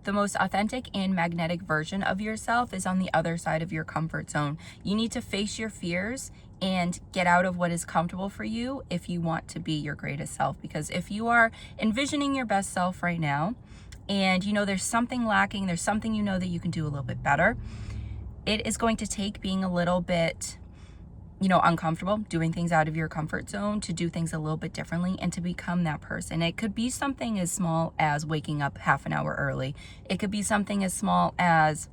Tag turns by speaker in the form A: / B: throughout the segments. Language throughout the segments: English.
A: the most authentic and magnetic version of yourself is on the other side of your comfort zone. You need to face your fears and get out of what is comfortable for you if you want to be your greatest self. Because if you are envisioning your best self right now and you know there's something lacking, there's something you know that you can do a little bit better, it is going to take being a little bit uncomfortable, doing things out of your comfort zone, to do things a little bit differently and to become that person. It could be something as small as waking up half an hour early. It could be something as small as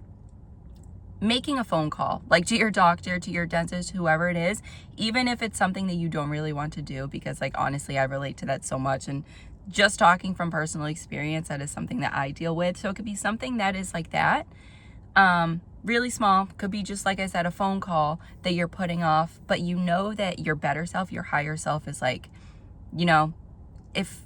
A: making a phone call, like to your doctor, to your dentist, whoever it is, even if it's something that you don't really want to do, because like, honestly, I relate to that so much. And just talking from personal experience, that is something that I deal with. So it could be something that is like that. Really small, could be just like I said, a phone call that you're putting off, but you know that your better self, your higher self is like, if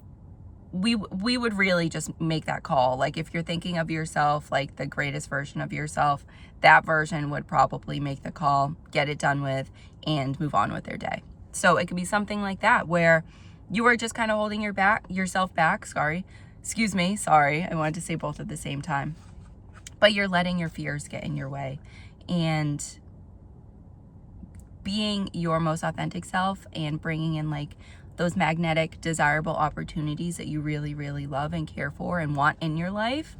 A: we would really just make that call. Like if you're thinking of yourself like the greatest version of yourself, that version would probably make the call, get it done with, and move on with their day. So it could be something like that where you are just kind of holding yourself back. Sorry, I wanted to say both at the same time. But you're letting your fears get in your way, and being your most authentic self and bringing in like those magnetic, desirable opportunities that you really, really love and care for and want in your life,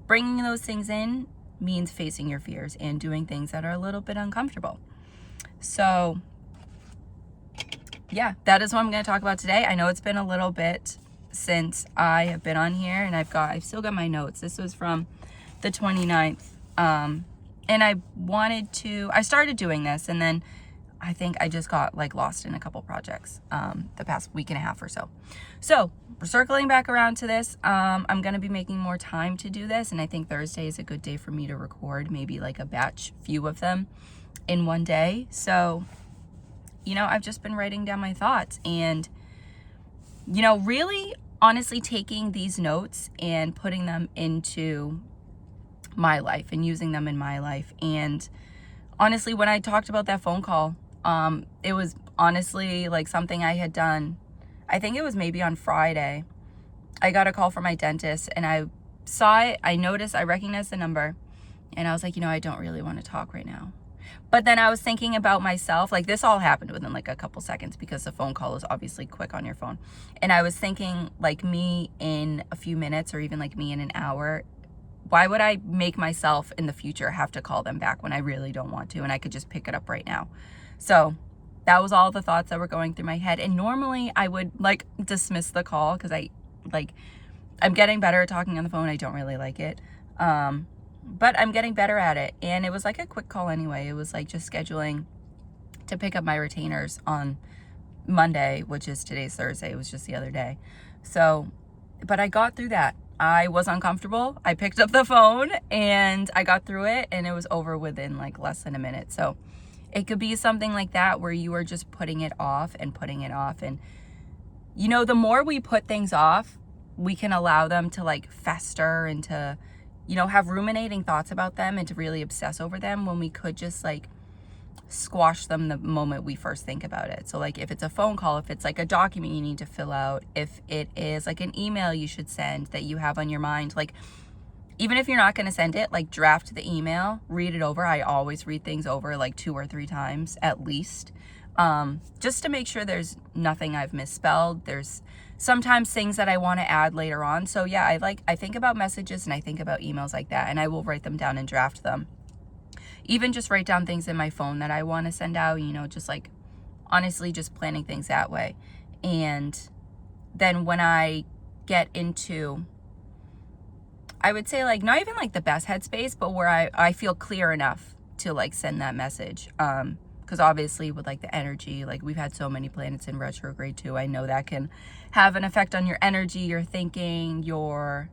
A: bringing those things in means facing your fears and doing things that are a little bit uncomfortable. So yeah, that is what I'm going to talk about today. I know it's been a little bit since I have been on here, and I've still got my notes. This was from the 29th. And I started doing this, and then I think I just got like lost in a couple projects the past week and a half or so. So we're circling back around to this. I'm going to be making more time to do this, and I think Thursday is a good day for me to record maybe like a batch few of them in one day. So, I've just been writing down my thoughts and, really honestly taking these notes and putting them into my life and using them in my life. And honestly, when I talked about that phone call, it was honestly like something I had done. I think it was maybe on Friday. I got a call from my dentist, and I saw it. I recognized the number, and I was like, I don't really want to talk right now. But then I was thinking about myself. Like, this all happened within like a couple seconds because the phone call is obviously quick on your phone. And I was thinking like me in a few minutes, or even like me in an hour, why would I make myself in the future have to call them back when I really don't want to, and I could just pick it up right now? So that was all the thoughts that were going through my head. And normally I would like dismiss the call because I'm getting better at talking on the phone. I don't really like it. But I'm getting better at it. And it was like a quick call anyway. It was like just scheduling to pick up my retainers on Monday, which is today's Thursday. It was just the other day. So, but I got through that. I was uncomfortable. I picked up the phone and I got through it, and it was over within like less than a minute. So it could be something like that where you are just putting it off and putting it off. And, the more we put things off, we can allow them to like fester and to, have ruminating thoughts about them and to really obsess over them, when we could just like squash them the moment we first think about it. So like if it's a phone call, if it's like a document you need to fill out, if it is like an email you should send that you have on your mind, like even if you're not going to send it, like draft the email, read it over. I always read things over like 2 or 3 times at least, just to make sure there's nothing I've misspelled. There's sometimes things that I want to add later on. So yeah, I think about messages and I think about emails like that, and I will write them down and draft them. Even just write down things in my phone that I want to send out, just like honestly just planning things that way. And then when I get into, I would say like not even like the best headspace, but where I feel clear enough to like send that message. Because obviously with like the energy, like we've had so many planets in retrograde too. I know that can have an effect on your energy, your thinking, your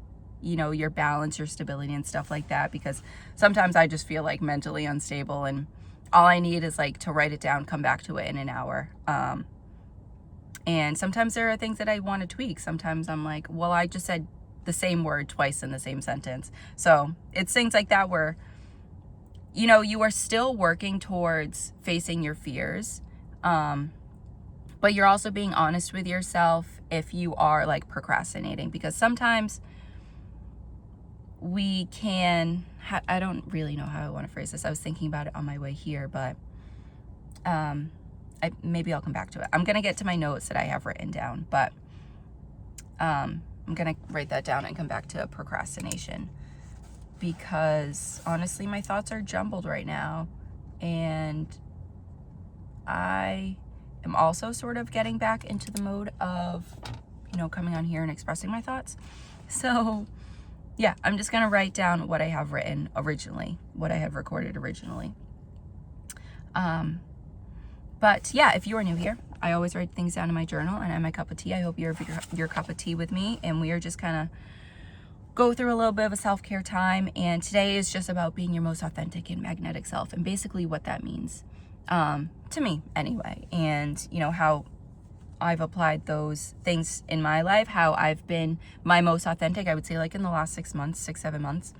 A: balance, your stability and stuff like that, because sometimes I just feel like mentally unstable, and all I need is like to write it down, come back to it in an hour. And sometimes there are things that I want to tweak. Sometimes I'm like, well, I just said the same word twice in the same sentence. So it's things like that where, you are still working towards facing your fears. But you're also being honest with yourself if you are like procrastinating, because sometimes we can, I don't really know how I want to phrase this. I was thinking about it on my way here, but maybe I'll come back to it. I'm going to get to my notes that I have written down, but I'm going to write that down and come back to procrastination, because honestly, my thoughts are jumbled right now, and I am also sort of getting back into the mode of, coming on here and expressing my thoughts. So yeah, I'm just going to write down what I have written originally, what I had recorded originally. But yeah, if you are new here, I always write things down in my journal, and I'm my cup of tea. I hope you're your cup of tea with me, and we are just kind of go through a little bit of a self-care time. And today is just about being your most authentic and magnetic self, and basically what that means, to me anyway. And how I've applied those things in my life, how I've been my most authentic, I would say, like in the last 6 months, 7 months,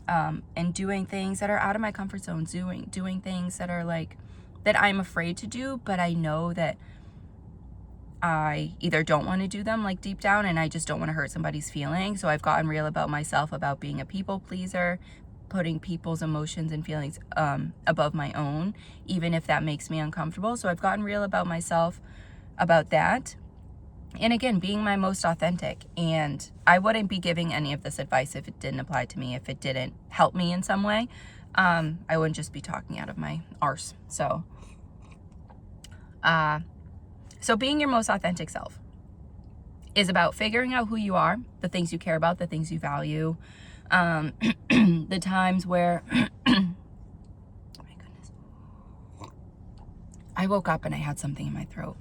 A: and doing things that are out of my comfort zone, doing things that are like, that I'm afraid to do, but I know that I either don't want to do them, like deep down, and I just don't want to hurt somebody's feelings. So I've gotten real about myself, about being a people pleaser, putting people's emotions and feelings above my own, even if that makes me uncomfortable. So I've gotten real about myself about that. And again, being my most authentic. And I wouldn't be giving any of this advice if it didn't apply to me, if it didn't help me in some way. I wouldn't just be talking out of my arse. So being your most authentic self is about figuring out who you are, the things you care about, the things you value, the times where, oh my goodness, I woke up and I had something in my throat.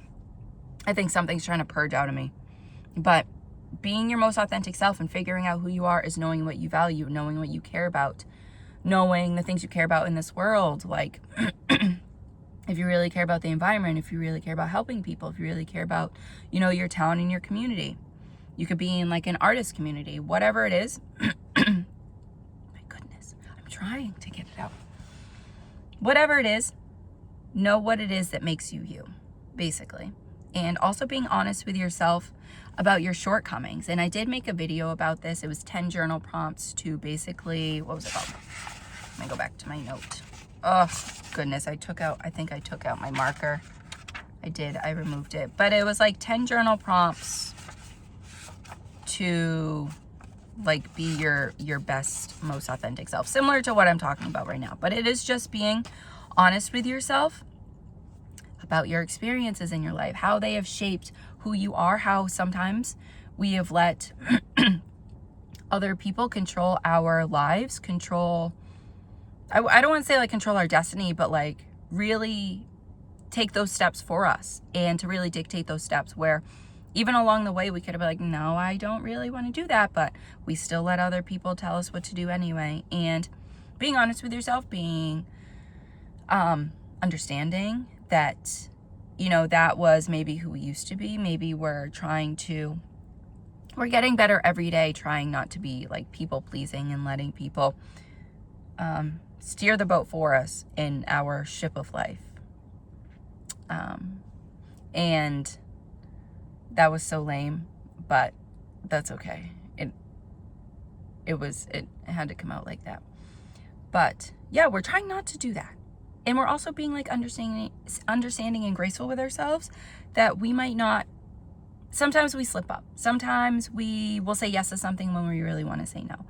A: I think something's trying to purge out of me. But being your most authentic self and figuring out who you are is knowing what you value, knowing what you care about, knowing the things you care about in this world. Like, if you really care about the environment, if you really care about helping people, if you really care about, your town and your community. You could be in like an artist community, whatever it is. My goodness, I'm trying to get it out. Whatever it is, know what it is that makes you you, basically. And also being honest with yourself about your shortcomings. And I did make a video about this. It was 10 journal prompts to basically, what was it called? Let me go back to my note. Oh, goodness, I think I took out my marker. I did, I removed it. But it was like 10 journal prompts to like be your best, most authentic self. Similar to what I'm talking about right now. But it is just being honest with yourself about your experiences in your life, how they have shaped who you are, how sometimes we have let other people control our lives, I don't want to say like control our destiny, but like really take those steps for us, and to really dictate those steps, where even along the way we could have been like, no, I don't really want to do that, but we still let other people tell us what to do anyway. And being honest with yourself, being understanding that, that was maybe who we used to be. Maybe we're getting better every day, trying not to be like people pleasing and letting people steer the boat for us in our ship of life. And that was so lame, but that's okay. It had to come out like that. But yeah, we're trying not to do that. And we're also being like understanding and graceful with ourselves, that we might not, sometimes we slip up. Sometimes we will say yes to something when we really want to say no.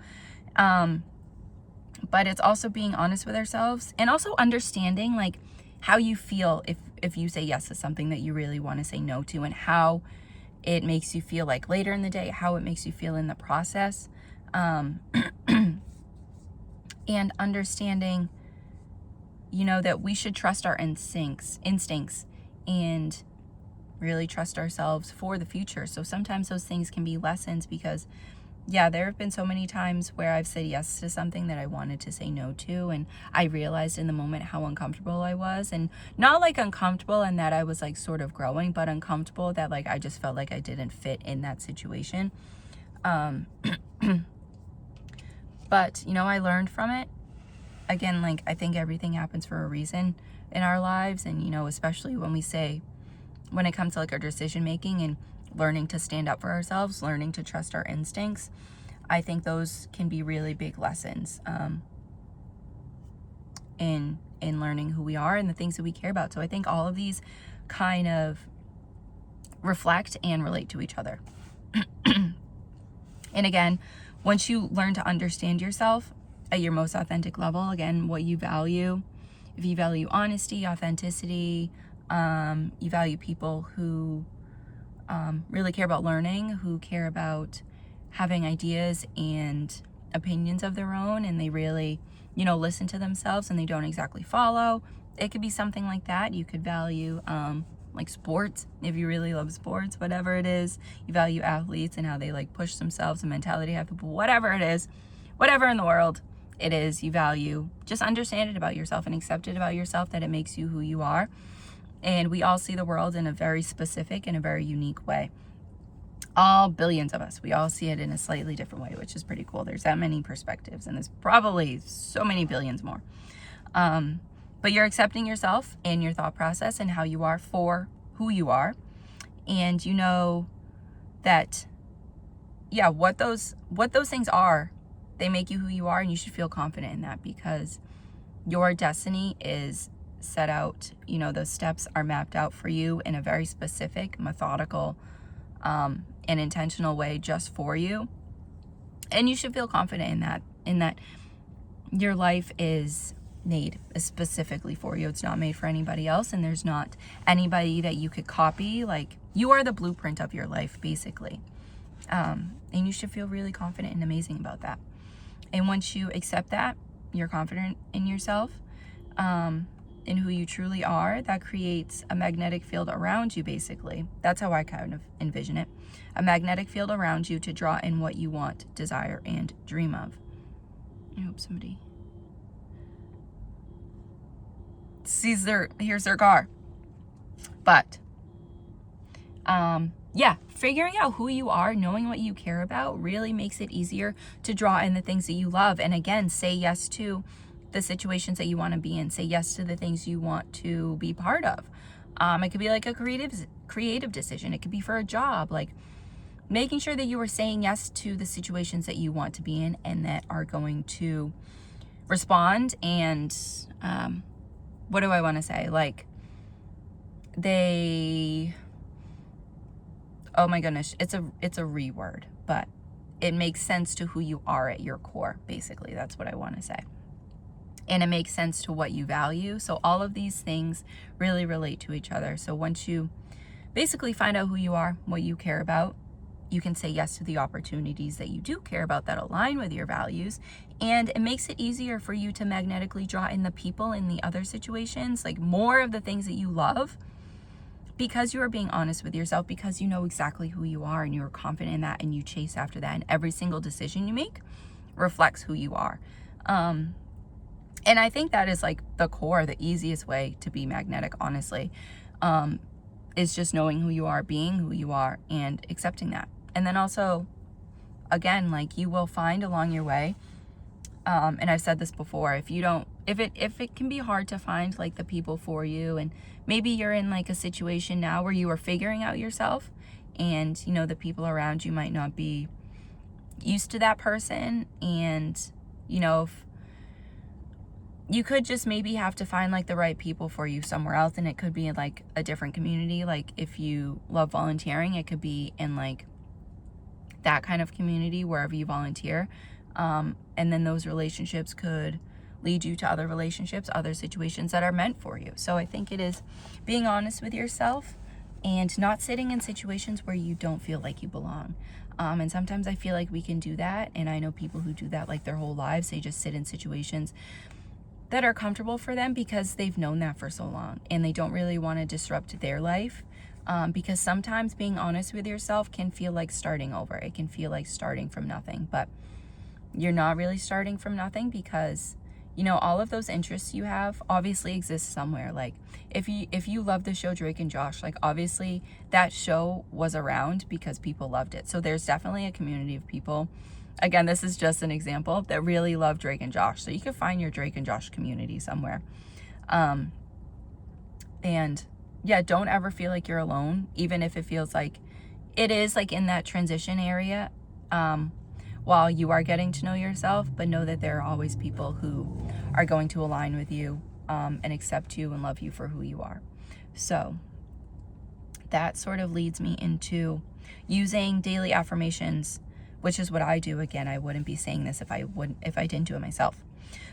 A: But it's also being honest with ourselves, and also understanding like how you feel if you say yes to something that you really want to say no to, and how it makes you feel like later in the day, how it makes you feel in the process. And understanding, that we should trust our instincts and really trust ourselves for the future. So sometimes those things can be lessons, because yeah, there have been so many times where I've said yes to something that I wanted to say no to, and I realized in the moment how uncomfortable I was, and not like uncomfortable in that I was like sort of growing, but uncomfortable that like I just felt like I didn't fit in that situation. But I learned from it. Again, like I think everything happens for a reason in our lives, and especially when it comes to like our decision making and learning to stand up for ourselves, learning to trust our instincts. I think those can be really big lessons in learning who we are and the things that we care about. So I think all of these kind of reflect and relate to each other. And again, once you learn to understand yourself at your most authentic level, again, what you value, if you value honesty, authenticity, you value people who really care about learning, who care about having ideas and opinions of their own, and they really, listen to themselves and they don't exactly follow. It could be something like that. You could value like sports, if you really love sports, whatever it is. You value athletes and how they like push themselves, and mentality have people, whatever it is, whatever in the world it is, you value. Just understand it about yourself and accept it about yourself, that it makes you who you are. And we all see the world in a very specific and a very unique way. All billions of us, we all see it in a slightly different way, which is pretty cool. There's that many perspectives, and there's probably so many billions more. But you're accepting yourself and your thought process and how you are for who you are. And you know that, yeah, what those things are, they make you who you are, and you should feel confident in that, because your destiny is set out. Those steps are mapped out for you in a very specific, methodical, and intentional way just for you. And you should feel confident in that your life is made specifically for you. It's not made for anybody else, and there's not anybody that you could copy. Like, you are the blueprint of your life, basically. And you should feel really confident and amazing about that. And once you accept that, you're confident in yourself, in who you truly are, that creates a magnetic field around you, basically. That's how I kind of envision it. A magnetic field around you to draw in what you want, desire, and dream of. I hope somebody here's their car. But yeah, figuring out who you are, knowing what you care about, really makes it easier to draw in the things that you love. And again, say yes to the situations that you want to be in. Say yes to the things you want to be part of. It could be like a creative decision. It could be for a job, like making sure that you are saying yes to the situations that you want to be in and that are going to respond. And what do I want to say? Like, oh my goodness, it's a re-word, but it makes sense to who you are at your core, basically. That's what I want to say. And it makes sense to what you value. So all of these things really relate to each other. So once you basically find out who you are, what you care about, you can say yes to the opportunities that you do care about that align with your values. And it makes it easier for you to magnetically draw in the people in the other situations, like more of the things that you love, because you are being honest with yourself, because you know exactly who you are and you're confident in that, and you chase after that. And every single decision you make reflects who you are. And I think that is like the core, the easiest way to be magnetic, honestly, is just knowing who you are, being who you are, and accepting that. And then also, again, like, you will find along your way, and I've said this before, if it can be hard to find like the people for you, and maybe you're in like a situation now where you are figuring out yourself, and the people around you might not be used to that person, and if you could just maybe have to find like the right people for you somewhere else, and it could be in like a different community. Like, if you love volunteering, it could be in like that kind of community wherever you volunteer, and then those relationships could lead you to other relationships, other situations that are meant for you. So I think it is being honest with yourself and not sitting in situations where you don't feel like you belong. And sometimes I feel like we can do that, and I know people who do that like their whole lives. They just sit in situations that are comfortable for them because they've known that for so long, and they don't really want to disrupt their life, because sometimes being honest with yourself can feel like starting over. It can feel like starting from nothing, but you're not really starting from nothing, because all of those interests you have obviously exist somewhere. Like, if you love the show Drake and Josh, like, obviously that show was around because people loved it. So there's definitely a community of people, again, this is just an example, that really love Drake and Josh. So you can find your Drake and Josh community somewhere. And yeah, don't ever feel like you're alone, even if it feels like it is, like in that transition area, while you are getting to know yourself, but know that there are always people who are going to align with you and accept you and love you for who you are. So that sort of leads me into using daily affirmations, which is what I do. Again, I wouldn't be saying this if I didn't do it myself.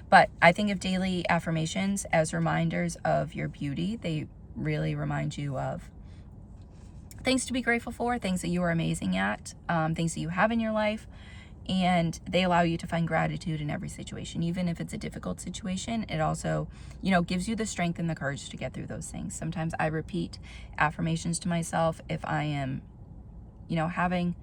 A: But I think of daily affirmations as reminders of your beauty. They really remind you of things to be grateful for, things that you are amazing at, things that you have in your life, and they allow you to find gratitude in every situation. Even if it's a difficult situation, it also, gives you the strength and the courage to get through those things. Sometimes I repeat affirmations to myself if I am, having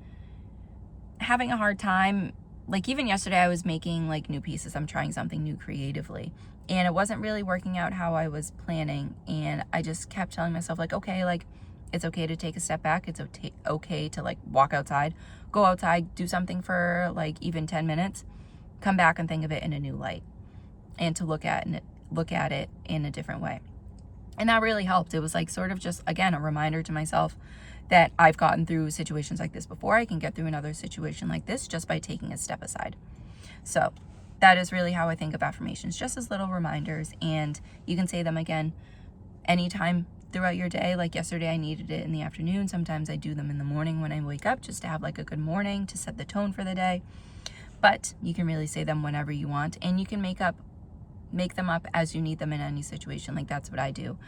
A: a hard time. Like even yesterday, I was making like new pieces. I'm trying something new creatively, and it wasn't really working out how I was planning. And I just kept telling myself like, okay, like it's okay to take a step back. It's okay to like walk outside, go outside, do something for like even 10 minutes, come back and think of it in a new light, and to look at it in a different way. And that really helped. It was like sort of just, again, a reminder to myself that I've gotten through situations like this before. I can get through another situation like this just by taking a step aside. So that is really how I think of affirmations, just as little reminders. And you can say them again anytime throughout your day. Like yesterday, I needed it in the afternoon. Sometimes I do them in the morning when I wake up, just to have like a good morning, to set the tone for the day. But you can really say them whenever you want, and you can make them up as you need them in any situation. Like that's what I do.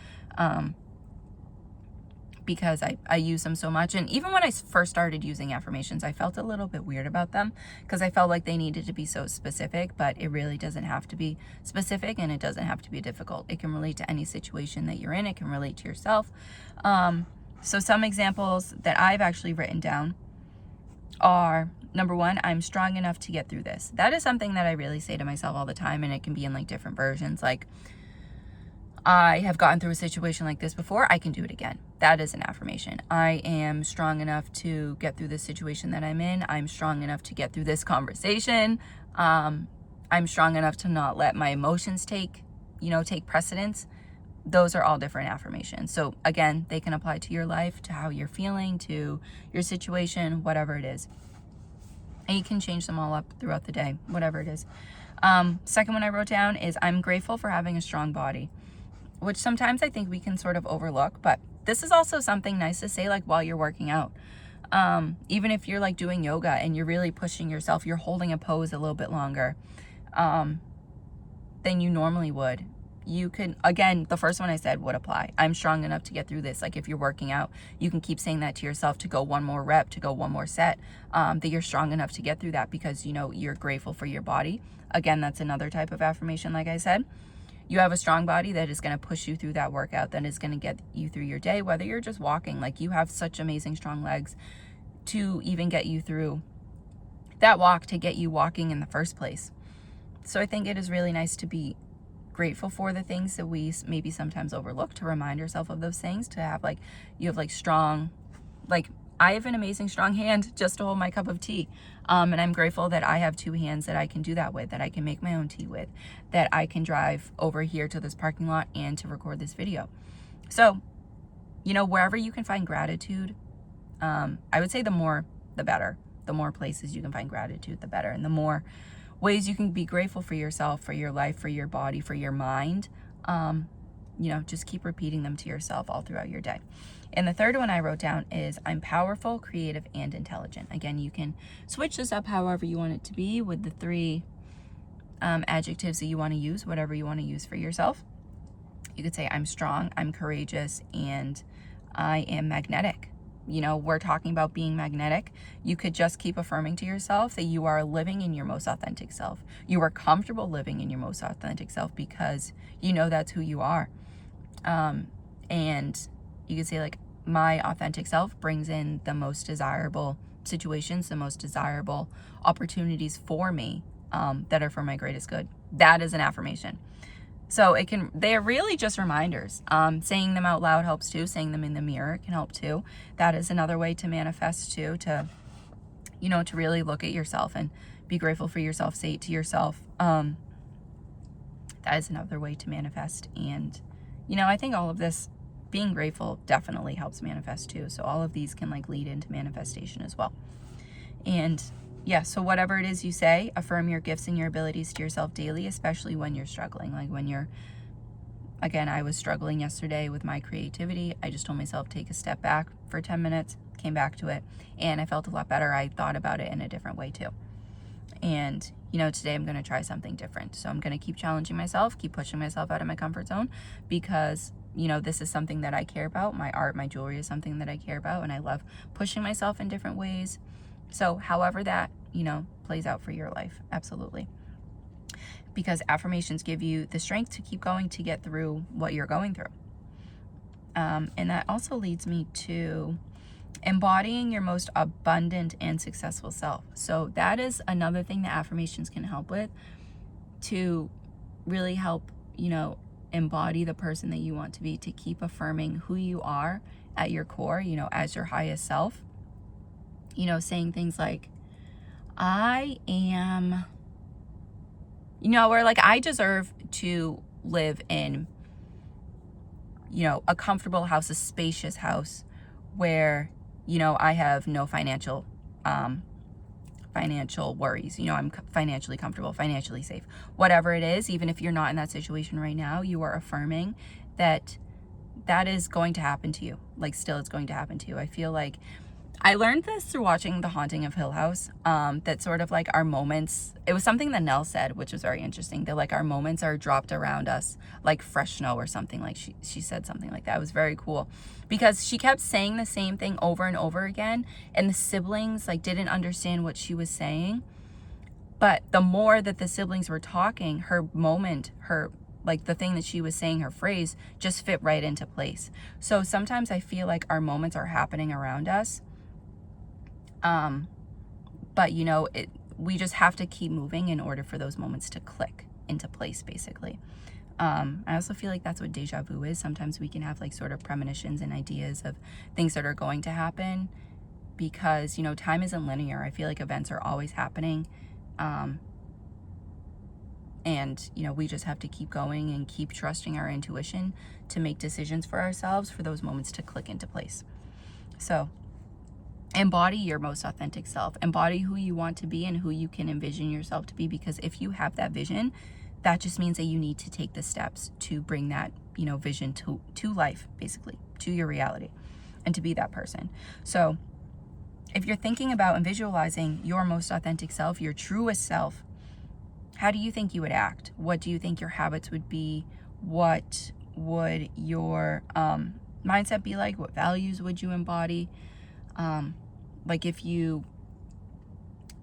A: Because I use them so much. And even when I first started using affirmations, I felt a little bit weird about them because I felt like they needed to be so specific, but it really doesn't have to be specific, and it doesn't have to be difficult. It can relate to any situation that you're in. It can relate to yourself. So some examples that I've actually written down are, number one, I'm strong enough to get through this. That is something that I really say to myself all the time, and it can be in like different versions. Like, I have gotten through a situation like this before. I can do it again. That is an affirmation. I am strong enough to get through this situation that I'm in. I'm strong enough to get through this conversation. I'm strong enough to not let my emotions take precedence. Those are all different affirmations. So again, they can apply to your life, to how you're feeling, to your situation, whatever it is. And you can change them all up throughout the day, whatever it is. Second one I wrote down is I'm grateful for having a strong body, which sometimes I think we can sort of overlook, but this is also something nice to say like while you're working out. Even if you're like doing yoga and you're really pushing yourself, you're holding a pose a little bit longer than you normally would. You can, again, the first one I said would apply. I'm strong enough to get through this. Like if you're working out, you can keep saying that to yourself to go one more rep, to go one more set, that you're strong enough to get through that because, you're grateful for your body. Again, that's another type of affirmation, like I said. You have a strong body that is going to push you through that workout, that is going to get you through your day, whether you're just walking. Like you have such amazing strong legs to even get you through that walk, to get you walking in the first place. So I think it is really nice to be grateful for the things that we maybe sometimes overlook, to remind yourself of those things, to have like, you have like strong, like I have an amazing strong hand just to hold my cup of tea. And I'm grateful that I have two hands that I can do that with, that I can make my own tea with, that I can drive over here to this parking lot and to record this video. So, wherever you can find gratitude, I would say the more, the better. The more places you can find gratitude, the better. And the more ways you can be grateful for yourself, for your life, for your body, for your mind, just keep repeating them to yourself all throughout your day. And the third one I wrote down is I'm powerful, creative, and intelligent. Again, you can switch this up however you want it to be with the three adjectives that you want to use, whatever you want to use for yourself. You could say I'm strong, I'm courageous, and I am magnetic. We're talking about being magnetic. You could just keep affirming to yourself that you are living in your most authentic self. You are comfortable living in your most authentic self because that's who you are. And you could say like, my authentic self brings in the most desirable situations, the most desirable opportunities for me that are for my greatest good. That is an affirmation. So they're really just reminders. Saying them out loud helps too. Saying them in the mirror can help too. That is another way to manifest too, to really look at yourself and be grateful for yourself. Say it to yourself. That is another way to manifest. And, I think all of this, being grateful definitely helps manifest too. So all of these can like lead into manifestation as well. And yeah, so whatever it is you say, affirm your gifts and your abilities to yourself daily, especially when you're struggling. Like when you're, again, I was struggling yesterday with my creativity. I just told myself, take a step back for 10 minutes, came back to it, and I felt a lot better. I thought about it in a different way too. And, you know, today I'm going to try something different. So I'm going to keep challenging myself, keep pushing myself out of my comfort zone, because, you know, this is something that I care about. My art, my jewelry is something that I care about, and I love pushing myself in different ways. So however that, you know, plays out for your life, absolutely. Because affirmations give you the strength to keep going, to get through what you're going through. And that also leads me to embodying your most abundant and successful self. So that is another thing that affirmations can help with, to really help, you know, embody the person that you want to be, to keep affirming who you are at your core, you know, as your highest self. You know, saying things like, I am, you know, or like, I deserve to live in, you know, a comfortable house, a spacious house where, you know, I have no financial worries. You know, I'm financially comfortable, financially safe. Whatever it is, even if you're not in that situation right now, you are affirming that that is going to happen to you. Like, still, it's going to happen to you. I feel like I learned this through watching The Haunting of Hill House, that sort of like our moments, it was something that Nell said, which was very interesting, that like our moments are dropped around us like fresh snow or something. Like she said something like that. It was very cool, because she kept saying the same thing over and over again, and the siblings like didn't understand what she was saying. But the more that the siblings were talking, her moment, her, like the thing that she was saying, her phrase just fit right into place. So sometimes I feel like our moments are happening around us. But you know, we just have to keep moving in order for those moments to click into place, basically. I also feel like that's what deja vu is. Sometimes we can have like sort of premonitions and ideas of things that are going to happen, because, you know, time isn't linear. I feel like events are always happening. And, you know, we just have to keep going and keep trusting our intuition to make decisions for ourselves for those moments to click into place. So embody your most authentic self. Embody who you want to be and who you can envision yourself to be, because if you have that vision, that just means that you need to take the steps to bring that, you know, vision to life, basically, to your reality, and to be that person. So if you're thinking about and visualizing your most authentic self, your truest self, how do you think you would act? What do you think your habits would be? What would your mindset be like? What values would you embody? Like if you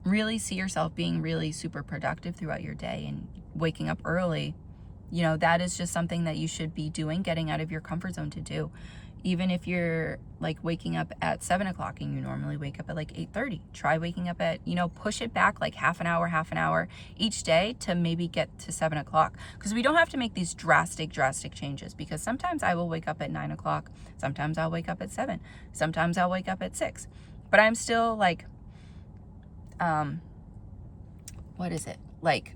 A: really see yourself being really super productive throughout your day and waking up early, you know, that is just something that you should be doing, getting out of your comfort zone to do. Even if you're like waking up at 7 o'clock and you normally wake up at like 8:30, try waking up at, you know, push it back like half an hour each day to maybe get to 7 o'clock. Because we don't have to make these drastic changes, because sometimes I will wake up at 9 o'clock. Sometimes I'll wake up at 7. Sometimes I'll wake up at 6. But I'm still like, what is it? Like,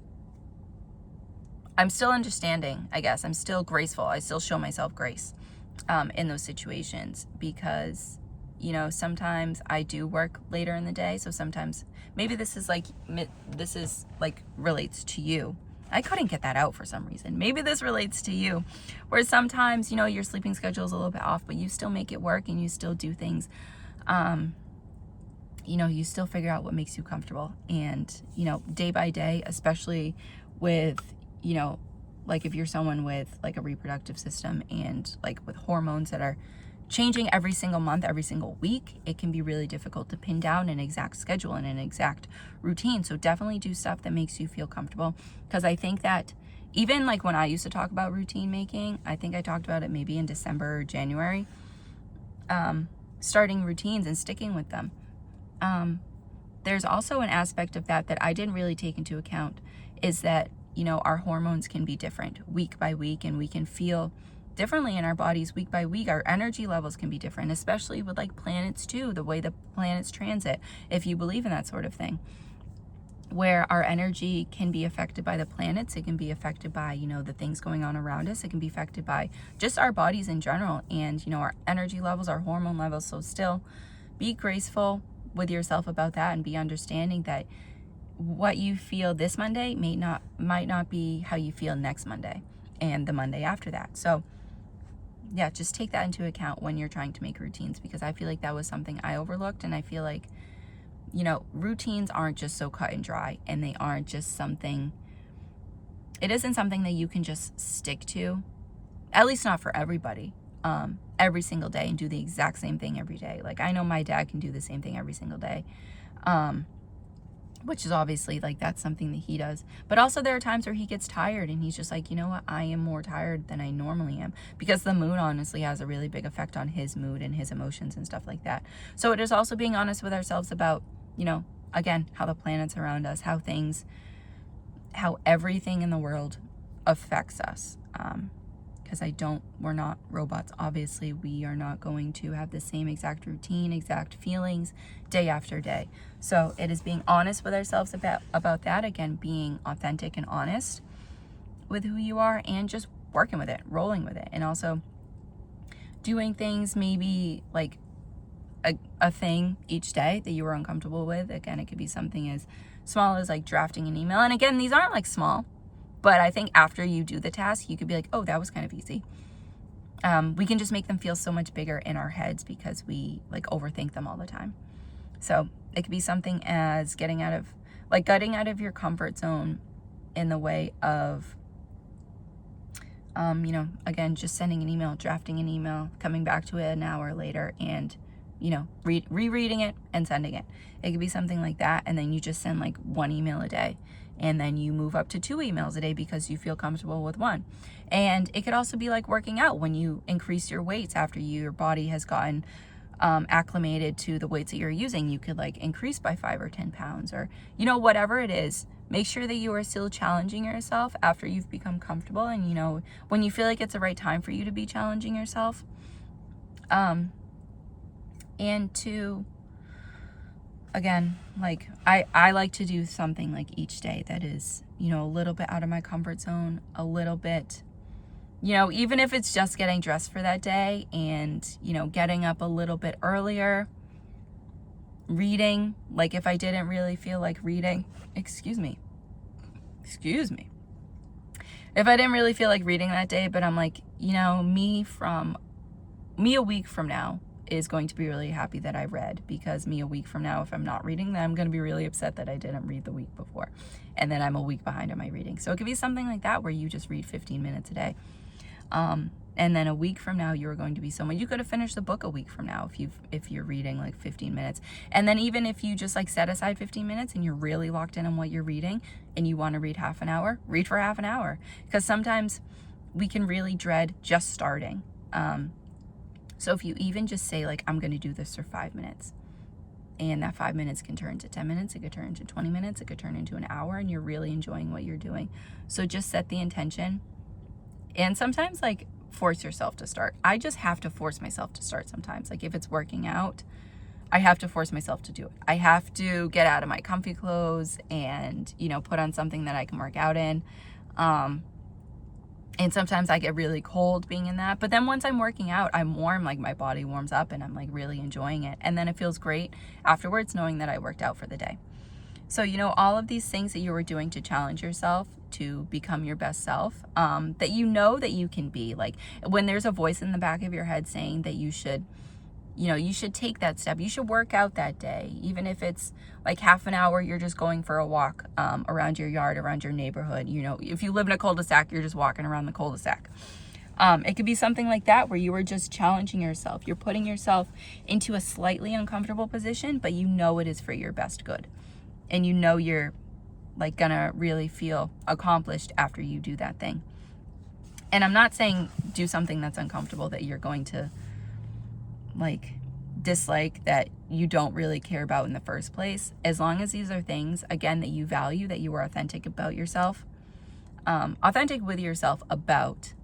A: I'm still understanding, I guess. I'm still graceful. I still show myself grace in those situations, because, you know, sometimes I do work later in the day. So sometimes maybe this is like relates to you. I couldn't get that out for some reason. Maybe this relates to you, where sometimes, you know, your sleeping schedule is a little bit off, but you still make it work and you still do things. You know, you still figure out what makes you comfortable. And, you know, day by day, especially with, you know, like if you're someone with like a reproductive system and like with hormones that are changing every single month, every single week, it can be really difficult to pin down an exact schedule and an exact routine. So definitely do stuff that makes you feel comfortable. Because I think that even like when I used to talk about routine making, I think I talked about it maybe in December or January, starting routines and sticking with them. There's also an aspect of that I didn't really take into account, is that, you know, our hormones can be different week by week, and we can feel differently in our bodies week by week. Our energy levels can be different, especially with like planets too, the way the planets transit, if you believe in that sort of thing, where our energy can be affected by the planets. It can be affected by, you know, the things going on around us. It can be affected by just our bodies in general, and, you know, our energy levels, our hormone levels. So still be graceful, with yourself about that and be understanding that what you feel this Monday might not be how you feel next Monday and the Monday after that. So yeah, just take that into account when you're trying to make routines, because I feel like that was something I overlooked. And I feel like, routines aren't just so cut and dry, and they aren't just something, it isn't something that you can just stick to, at least not for everybody, every single day and do the exact same thing every day. Like, I know my dad can do the same thing every single day, which is obviously, like, that's something that he does. But also there are times where he gets tired and he's just like, you know what, I am more tired than I normally am, because the mood honestly has a really big effect on his mood and his emotions and stuff like that. So it is also being honest with ourselves about, again, how the planets around us, how everything in the world affects us. Because we're not robots. Obviously, we are not going to have the same exact routine, exact feelings day after day. So it is being honest with ourselves about that. Again, being authentic and honest with who you are, and just working with it, rolling with it. And also doing things, maybe like a thing each day that you were uncomfortable with. Again, it could be something as small as like drafting an email. And again, these aren't like small, but I think after you do the task, you could be like, oh, that was kind of easy. We can just make them feel so much bigger in our heads because we like overthink them all the time. So it could be something as gutting out of your comfort zone in the way of, again, just sending an email, drafting an email, coming back to it an hour later and, rereading it and sending it. It could be something like that. And then you just send like one email a day. And then you move up to 2 emails a day because you feel comfortable with one. And it could also be like working out, when you increase your weights after your body has gotten acclimated to the weights that you're using. You could like increase by 5 or 10 pounds, or, whatever it is. Make sure that you are still challenging yourself after you've become comfortable. And, when you feel like it's the right time for you to be challenging yourself. And to, again, like I like to do something like each day that is, a little bit out of my comfort zone, a little bit, even if it's just getting dressed for that day and, getting up a little bit earlier, reading. Like if I didn't really feel like reading, excuse me. If I didn't really feel like reading that day, but I'm like, me a week from now is going to be really happy that I read, because me a week from now, if I'm not reading, then I'm going to be really upset that I didn't read the week before, and then I'm a week behind on my reading. So it could be something like that, where you just read 15 minutes a day, and then a week from now you're going to be someone, you could have finished the book a week from now if you're reading like 15 minutes. And then even if you just like set aside 15 minutes and you're really locked in on what you're reading and you want to read half an hour, read for half an hour, because sometimes we can really dread just starting. So if you even just say like, I'm going to do this for 5 minutes, and that 5 minutes can turn to 10 minutes, it could turn into 20 minutes, it could turn into an hour, and you're really enjoying what you're doing. So just set the intention. And sometimes like force yourself to start. I just have to force myself to start sometimes. Like if it's working out, I have to force myself to do it. I have to get out of my comfy clothes and, put on something that I can work out in. And sometimes I get really cold being in that. But then once I'm working out, I'm warm, like my body warms up and I'm like really enjoying it. And then it feels great afterwards knowing that I worked out for the day. So, all of these things that you were doing to challenge yourself to become your best self, that that you can be. Like when there's a voice in the back of your head saying that you should take that step. You should work out that day. Even if it's like half an hour, you're just going for a walk around your yard, around your neighborhood. If you live in a cul-de-sac, you're just walking around the cul-de-sac. It could be something like that, where you are just challenging yourself. You're putting yourself into a slightly uncomfortable position, but it is for your best good. And you're like gonna really feel accomplished after you do that thing. And I'm not saying do something that's uncomfortable that you're going to like dislike, that you don't really care about in the first place. As long as these are things, again, that you value, that you are authentic about yourself, authentic with yourself about,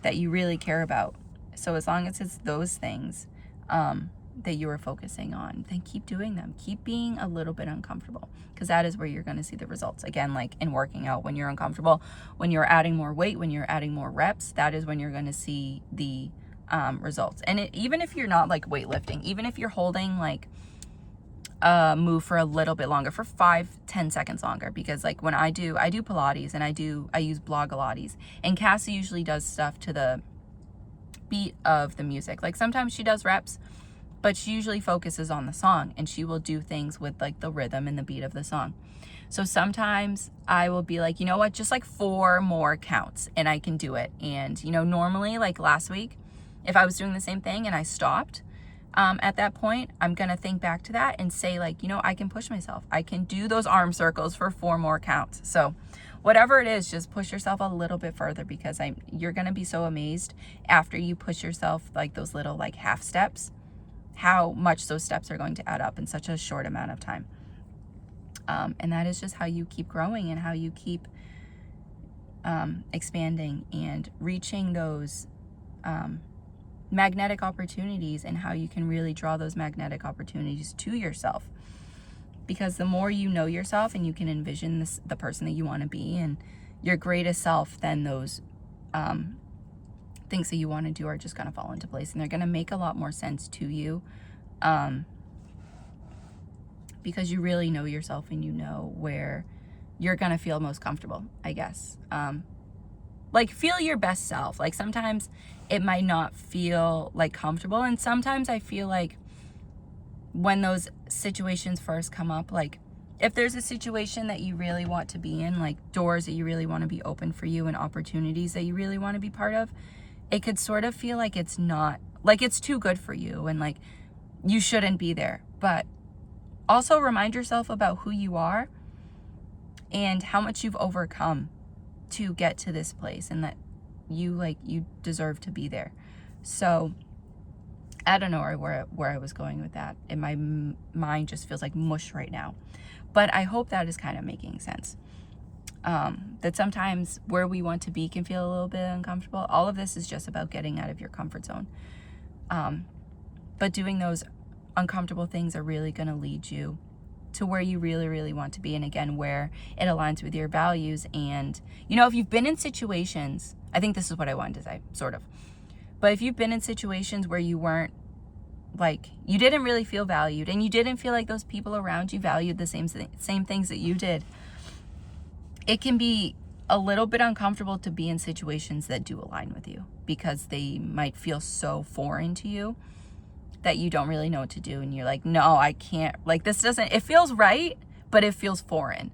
A: that you really care about. So as long as it's those things that you are focusing on, then keep doing them. Keep being a little bit uncomfortable, because that is where you're going to see the results. Again, like in working out, when you're uncomfortable, when you're adding more weight, when you're adding more reps, that is when you're going to see the results. And even if you're not like weightlifting, even if you're holding like a move for a little bit longer, for 5-10 seconds longer, because like when I do Pilates, and I use Blogilates, and Cassie usually does stuff to the beat of the music. Like sometimes she does reps, but she usually focuses on the song, and she will do things with like the rhythm and the beat of the song. So sometimes I will be like, you know what, just like 4 more counts and I can do it. And, you know, normally like last week, if I was doing the same thing and I stopped, at that point, I'm going to think back to that and say like, you know, I can push myself. I can do those arm circles for 4 more counts. So whatever it is, just push yourself a little bit further, because you're going to be so amazed after you push yourself like those little like half steps, how much those steps are going to add up in such a short amount of time. And that is just how you keep growing and how you keep expanding and reaching those magnetic opportunities, and how you can really draw those magnetic opportunities to yourself. Because the more you know yourself and you can envision the person that you want to be and your greatest self, then those things that you want to do are just going to fall into place, and they're going to make a lot more sense to you. Because you really know yourself and you know where you're going to feel most comfortable, I guess. Like feel your best self. Like sometimes it might not feel like comfortable. And sometimes I feel like when those situations first come up, like if there's a situation that you really want to be in, like doors that you really want to be open for you and opportunities that you really want to be part of, it could sort of feel like it's not, like it's too good for you and like you shouldn't be there. But also remind yourself about who you are and how much you've overcome to get to this place, and that you deserve to be there. So I don't know where I was going with that, and my mind just feels like mush right now. But I hope that is kind of making sense. That sometimes where we want to be can feel a little bit uncomfortable. All of this is just about getting out of your comfort zone. But doing those uncomfortable things are really going to lead you to where you really, really want to be. And again, where it aligns with your values. And, you know, if you've been in situations, I think this is what I wanted to say, sort of. But if you've been in situations where you weren't, like, you didn't really feel valued, and you didn't feel like those people around you valued the same things that you did, it can be a little bit uncomfortable to be in situations that do align with you, because they might feel so foreign to you that you don't really know what to do. And you're like, no, I can't, like, this doesn't, it feels right, but it feels foreign.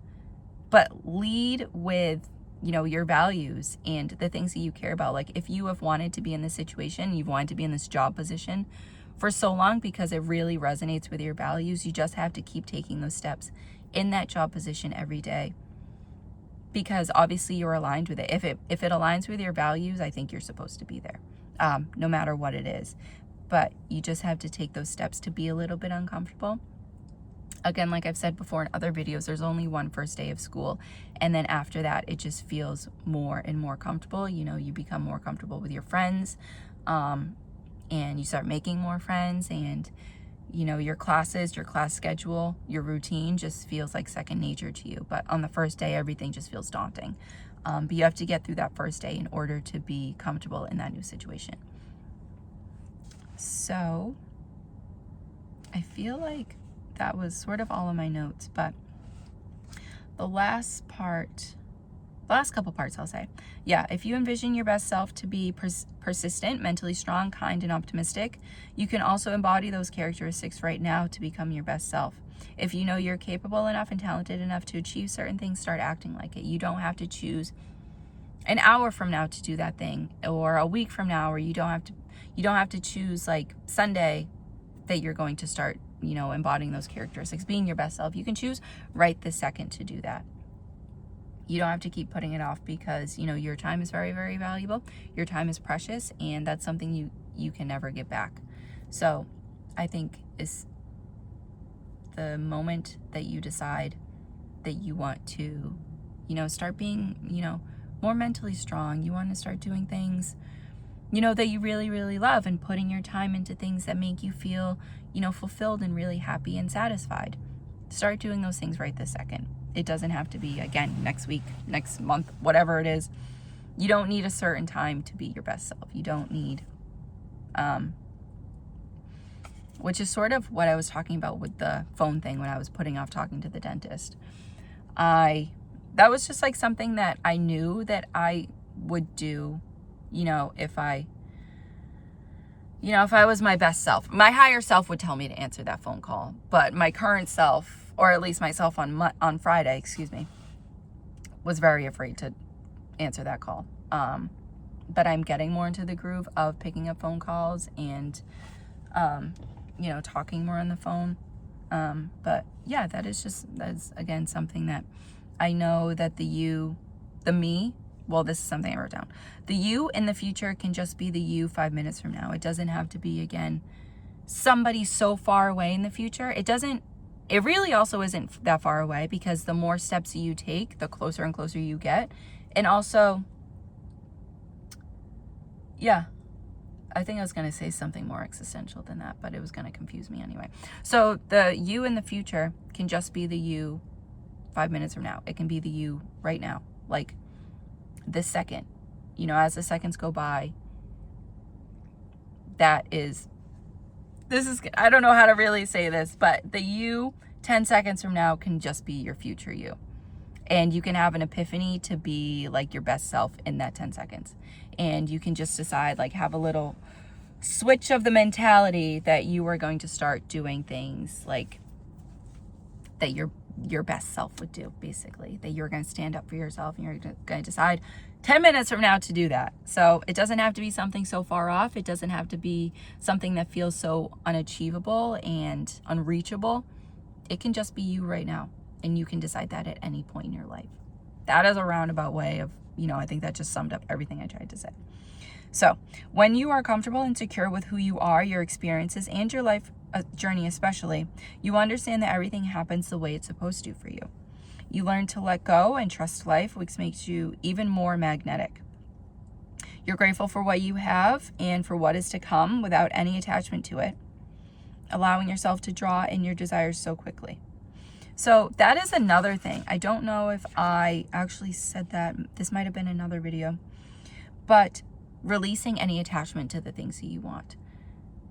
A: But lead with, you know, your values and the things that you care about. Like if you have wanted to be in this situation, you've wanted to be in this job position for so long because it really resonates with your values, you just have to keep taking those steps in that job position every day, because obviously you're aligned with it. If it aligns with your values, I think you're supposed to be there, no matter what it is. But you just have to take those steps to be a little bit uncomfortable. Again, like I've said before in other videos, there's only one first day of school. And then after that, it just feels more and more comfortable. You know, you become more comfortable with your friends, and you start making more friends, and, you know, your classes, your class schedule, your routine just feels like second nature to you. But on the first day, everything just feels daunting. But you have to get through that first day in order to be comfortable in that new situation. So I feel like that was sort of all of my notes, but the last couple parts I'll say. Yeah, if you envision your best self to be persistent, mentally strong, kind, and optimistic, you can also embody those characteristics right now to become your best self. If you know you're capable enough and talented enough to achieve certain things, start acting like it. You don't have to choose an hour from now to do that thing, or a week from now, or you don't have to choose like Sunday that you're going to start, you know, embodying those characteristics, being your best self. You can choose right this second to do that. You don't have to keep putting it off, because, you know, your time is very, very valuable. Your time is precious, and that's something you can never get back. So I think is the moment that you decide that you want to, you know, start being, you know, more mentally strong. You want to start doing things, you know, that you really, really love, and putting your time into things that make you feel, you know, fulfilled and really happy and satisfied. Start doing those things right this second. It doesn't have to be, again, next week, next month, whatever it is. You don't need a certain time to be your best self. You don't need which is sort of what I was talking about with the phone thing when I was putting off talking to the dentist. That was just like something that I knew that I would do, if I was my best self. My higher self would tell me to answer that phone call, but my current self, or at least myself on Friday, was very afraid to answer that call. But I'm getting more into the groove of picking up phone calls and, talking more on the phone. But yeah, that's again something that I know that the me, well, this is something I wrote down. The you in the future can just be the you 5 minutes from now. It doesn't have to be, again, somebody so far away in the future. It really also isn't that far away, because the more steps you take, the closer and closer you get. And also, yeah, I think I was going to say something more existential than that, but it was going to confuse me anyway. So the you in the future can just be the you 5 minutes from now. It can be the you right now, like this second. As the seconds go by, I don't know how to really say this, but the you 10 seconds from now can just be your future you. And you can have an epiphany to be like your best self in that 10 seconds. And you can just decide, like, have a little switch of the mentality that you are going to start doing things like that your best self would do, basically. That you're going to stand up for yourself and you're going to decide 10 minutes from now to do that. So it doesn't have to be something so far off. It doesn't have to be something that feels so unachievable and unreachable. It can just be you right now. And you can decide that at any point in your life. That is a roundabout way of, I think that just summed up everything I tried to say. So when you are comfortable and secure with who you are, your experiences, and your life journey especially, you understand that everything happens the way it's supposed to for you. You learn to let go and trust life, which makes you even more magnetic. You're grateful for what you have and for what is to come without any attachment to it, allowing yourself to draw in your desires so quickly. So that is another thing. I don't know if I actually said that. This might have been another video. But releasing any attachment to the things that you want.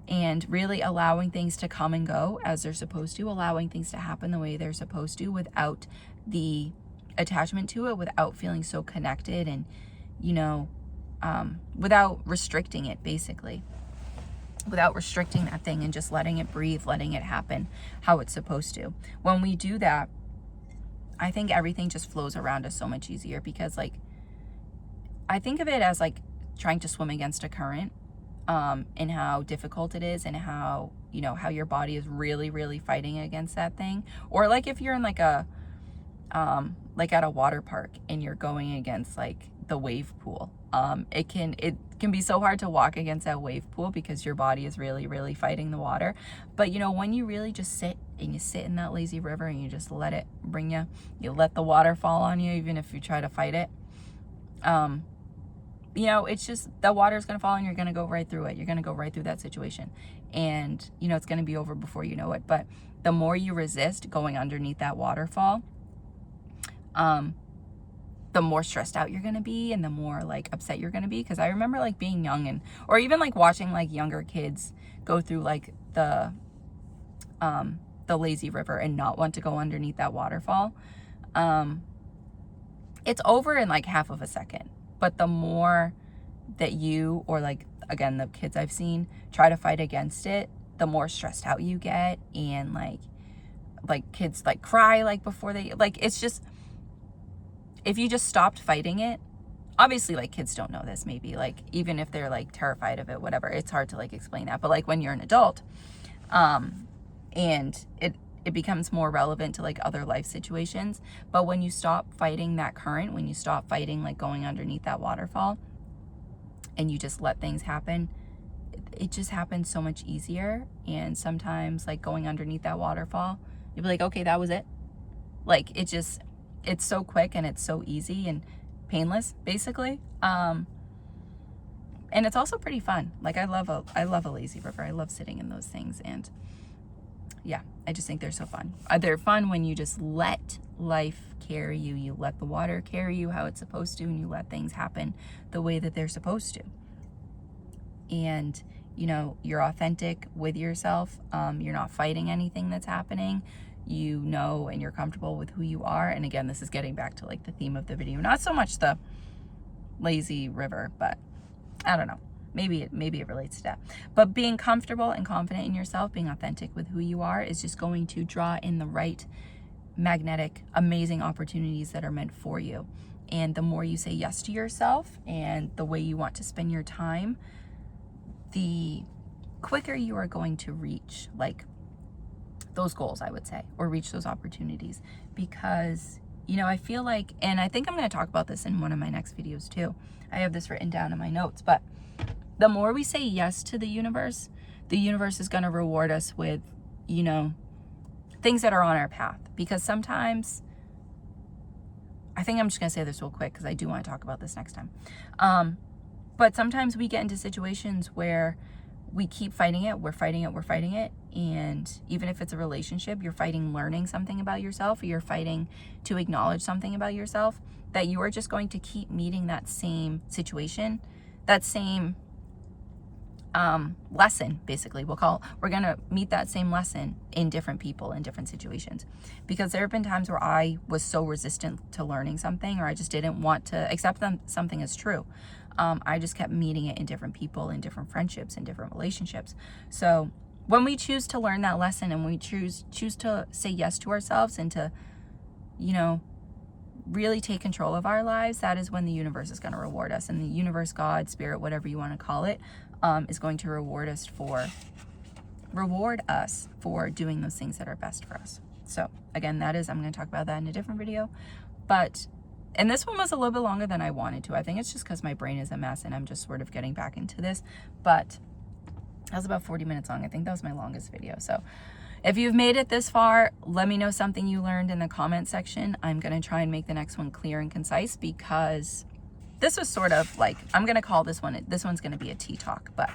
A: And really allowing things to come and go as they're supposed to. Allowing things to happen the way they're supposed to without the attachment to it. Without feeling so connected and, without restricting it, basically. Without restricting that thing and just letting it breathe, letting it happen how it's supposed to. When we do that, I think everything just flows around us so much easier, because I think of it as like trying to swim against a current, and how difficult it is, and how, how your body is really, really fighting against that thing. Or like if you're in like at a water park and you're going against like the wave pool. It can be so hard to walk against that wave pool because your body is really, really fighting the water. But when you really just sit in that lazy river and you just let it bring you, you let the water fall on you, even if you try to fight it. It's just, the water's going to fall and you're going to go right through it. You're going to go right through that situation. And, it's going to be over before you know it. But the more you resist going underneath that waterfall, the more stressed out you're going to be and the more like upset you're going to be. Because I remember like being young or even like watching like younger kids go through like the lazy river and not want to go underneath that waterfall. It's over in like half of a second. But the more that you, or like, again, the kids I've seen try to fight against it, the more stressed out you get. And like kids like cry like before they, like, it's just, if you just stopped fighting it, obviously like kids don't know this, maybe like even if they're like terrified of it, whatever, it's hard to like explain that. But like when you're an adult, and it becomes more relevant to like other life situations. But when you stop fighting that current, when you stop fighting like going underneath that waterfall and you just let things happen, it just happens so much easier. And sometimes like going underneath that waterfall, you'll be like, okay, that was it. Like it's so quick and it's so easy and painless, basically. And it's also pretty fun. Like I love a lazy river. I love sitting in those things. And yeah, I just think they're so fun. They're fun when you just let life carry you. You let the water carry you how it's supposed to, and you let things happen the way that they're supposed to. And you know, you're authentic with yourself. You're not fighting anything that's happening. You know, and you're comfortable with who you are. And again, this is getting back to like the theme of the video, not so much the lazy river, but I don't know. Maybe it relates to that. But being comfortable and confident in yourself, being authentic with who you are, is just going to draw in the right magnetic, amazing opportunities that are meant for you. And the more you say yes to yourself and the way you want to spend your time, the quicker you are going to reach like those goals, I would say, or reach those opportunities. Because, you know, I feel like, and I think I'm going to talk about this in one of my next videos too. I have this written down in my notes, but the more we say yes to the universe is going to reward us with, you know, things that are on our path. Because sometimes, I think I'm just going to say this real quick because I do want to talk about this next time. But sometimes we get into situations where we keep fighting it. We're fighting it. And even if it's a relationship, you're fighting learning something about yourself, or you're fighting to acknowledge something about yourself, that you are just going to keep meeting that same situation, that same lesson, basically. We're going to meet that same lesson in different people, in different situations. Because there have been times where I was so resistant to learning something, or I just didn't want to accept something as true. I just kept meeting it in different people, in different friendships, in different relationships. So when we choose to learn that lesson, and we choose to say yes to ourselves, and to, you know, really take control of our lives, that is when the universe is going to reward us. And the universe, God, spirit, whatever you want to call it, is going to reward us for doing those things that are best for us. So again, I'm going to talk about that in a different video. And this one was a little bit longer than I wanted to. I think it's just because my brain is a mess and I'm just sort of getting back into this. But that was about 40 minutes long. I think that was my longest video. So if you've made it this far, let me know something you learned in the comment section. I'm going to try and make the next one clear and concise, because this was sort of like, I'm going to call this one's going to be a tea talk. But,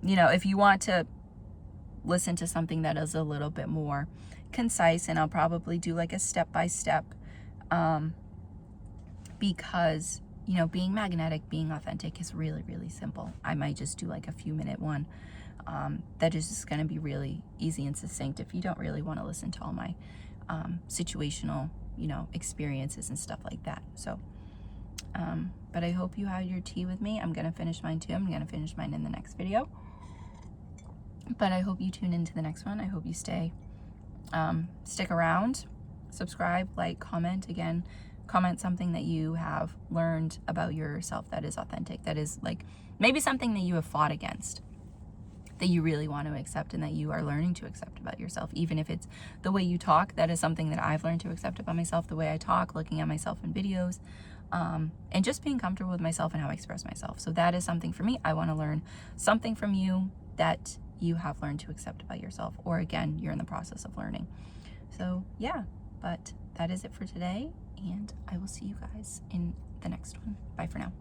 A: you know, if you want to listen to something that is a little bit more concise, and I'll probably do like a step-by-step, because, you know, being magnetic, being authentic is really, really simple. I might just do like a few-minute one that is just going to be really easy and succinct if you don't really want to listen to all my situational, you know, experiences and stuff like that. So, but I hope you had your tea with me. I'm going to finish mine too. I'm going to finish mine in the next video. But I hope you tune into the next one. I hope you stick around, subscribe, like, comment. Again, comment something that you have learned about yourself that is authentic, that is like maybe something that you have fought against, that you really want to accept and that you are learning to accept about yourself. Even if it's the way you talk, that is something that I've learned to accept about myself, the way I talk, looking at myself in videos, and just being comfortable with myself and how I express myself. So that is something for me. I want to learn something from you that you have learned to accept about yourself, or again, you're in the process of learning. So yeah, but that is it for today, and I will see you guys in the next one. Bye for now.